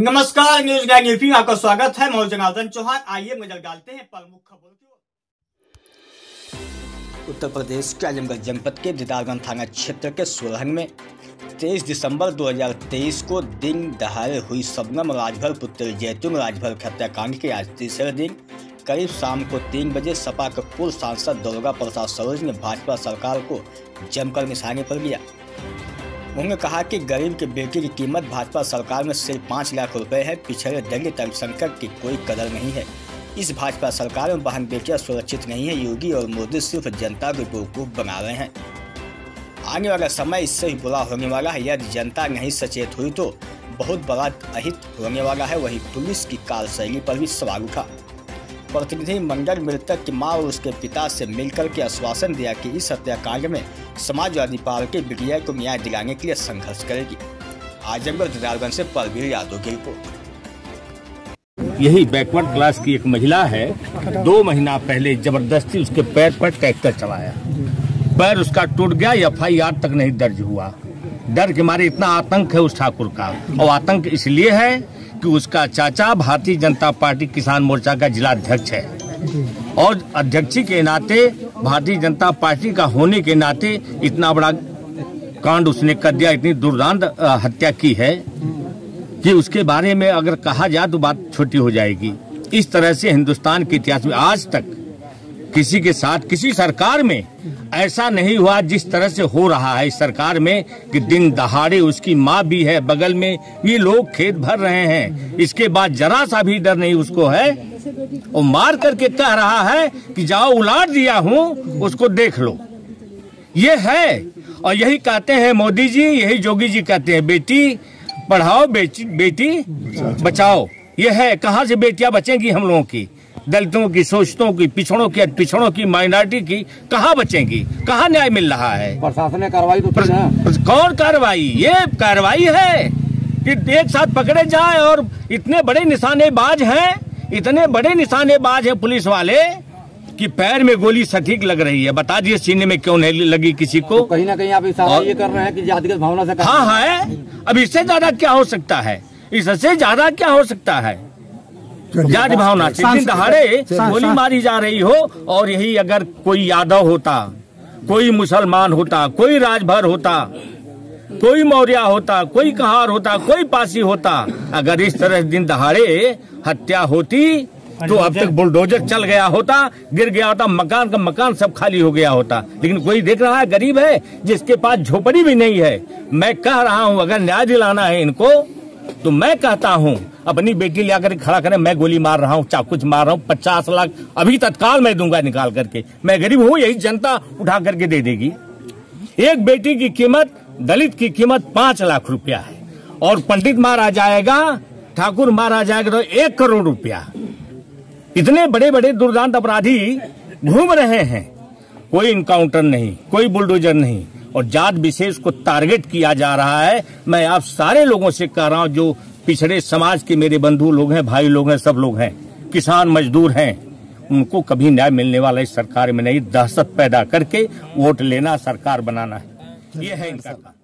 नमस्कार, news guide news में आपका स्वागत है। मैं जनार्दन चौहान। आइए नजर डालते हैं प्रमुख खबरों की ओर। उत्तर प्रदेश के आजमगढ़ जनपद के दीदारगंज थाना क्षेत्र के सोलहंग में 23 दिसंबर 2023 को दिन दहाड़े हुई शबनम राजभर पुत्र जैतून राजभर हत्याकांड के आज तीसरे दिन करीब शाम को 3 बजे सपा के पूर्व सांसद दुर्गा प्रसाद सरोज ने भाजपा सरकार को जमकर निशाने पर लिया। उन्होंने कहा कि गरीब के बेटे की कीमत भाजपा सरकार में सिर्फ 5 लाख रुपए है। पिछड़े दलित अल्पसंख्यक की कोई कदर नहीं है। इस भाजपा सरकार में बहन बेटियां सुरक्षित नहीं है। योगी और मोदी सिर्फ जनता को बेवकूफ बना रहे हैं। आने वाला समय इससे भी बुरा होने वाला है। यदि जनता नहीं सचेत हुई तो बहुत बड़ा अहित होने वाला है। वही पुलिस की कार्यशैली पर भी सवाल उठा। प्रतिनिधि मंडल मृतक की मां और उसके पिता से मिलकर के आश्वासन दिया कि इस हत्याकांड में समाजवादी पार्टी बिटिया को न्याय दिलाने के लिए संघर्ष करेगी। आजमगढ़ दीदारगंज से परवीर यादव की रिपोर्ट। यही बैकवर्ड क्लास की एक महिला है। 2 महीना पहले जबरदस्ती उसके पैर पर ट्रैक्टर चलाया, पैर उसका टूट गया। FIR तक नहीं दर्ज हुआ। डर के मारे इतना आतंक है उस ठाकुर का, और आतंक इसलिए है कि उसका चाचा भारतीय जनता पार्टी किसान मोर्चा का जिला अध्यक्ष है, और अध्यक्षी के नाते भारतीय जनता पार्टी का होने के नाते इतना बड़ा कांड उसने कर दिया। इतनी दुर्दांत हत्या की है कि उसके बारे में अगर कहा जाए तो बात छोटी हो जाएगी। इस तरह से हिंदुस्तान के इतिहास में आज तक किसी के साथ किसी सरकार में ऐसा नहीं हुआ जिस तरह से हो रहा है इस सरकार में, कि दिन दहाड़े उसकी माँ भी है बगल में, ये लोग खेत भर रहे हैं। इसके बाद जरा सा भी डर नहीं उसको है, और मार करके कह रहा है कि जाओ उलाट दिया हूँ, उसको देख लो। ये है, और यही कहते हैं मोदी जी, यही योगी जी कहते हैं बेटी पढ़ाओ बेटी बचाओ। ये है, कहाँ से बेटियां बचेंगी हम लोगों की? दलितों की, शोषितों की, पिछड़ों की, माइनॉरिटी की कहाँ बचेंगी? कहाँ न्याय मिल रहा है? प्रशासन ने कार्रवाई तो कौन कार्रवाई? ये कार्रवाई है कि एक साथ पकड़े जाए। और इतने बड़े निशानेबाज हैं, इतने बड़े निशानेबाज हैं पुलिस वाले कि पैर में गोली सटीक लग रही है। बता दिए सीने में क्यों नहीं लगी किसी को? तो कहीं ना कहीं आप ये कर रहे हैं कि जातिगत भावना से। हाँ है, अब इससे ज्यादा क्या हो सकता है? इससे ज्यादा क्या हो सकता है? जाति भावना से दिन दहाड़े गोली मारी जा रही हो। और यही अगर कोई यादव होता, कोई मुसलमान होता, कोई राजभर होता, कोई मौर्य होता, कोई कहार होता, कोई पासी होता, अगर इस तरह दिन दहाड़े हत्या होती तो अब तक बुलडोजर चल गया होता, गिर गया होता, मकान का मकान सब खाली हो गया होता। लेकिन कोई देख रहा है गरीब है जिसके पास झोपड़ी भी नहीं है। मैं कह रहा हूँ अगर न्याय दिलाना है इनको तो मैं कहता हूँ अपनी बेटी ले आकर खड़ा करें। मैं गोली मार रहा हूँ, चाकू मार रहा हूँ, 50 लाख अभी तत्काल मैं दूंगा निकाल करके। मैं गरीब हूँ, यही जनता उठा करके दे देगी। एक बेटी की कीमत, दलित की कीमत 5 लाख रुपया है, और पंडित मारा जाएगा, ठाकुर मारा जाएगा तो 1 करोड़ रुपया। इतने बड़े बड़े दुर्दांत अपराधी घूम रहे हैं, कोई इनकाउंटर नहीं, कोई बुलडोजर नहीं, और जात विशेष को टारगेट किया जा रहा है। मैं आप सारे लोगों से कह रहा हूं, जो पिछड़े समाज के मेरे बंधु लोग हैं, भाई लोग हैं, सब लोग हैं, किसान मजदूर हैं, उनको कभी न्याय मिलने वाला इस सरकार में नहीं। दहशत पैदा करके वोट लेना, सरकार बनाना है, ये है इनका।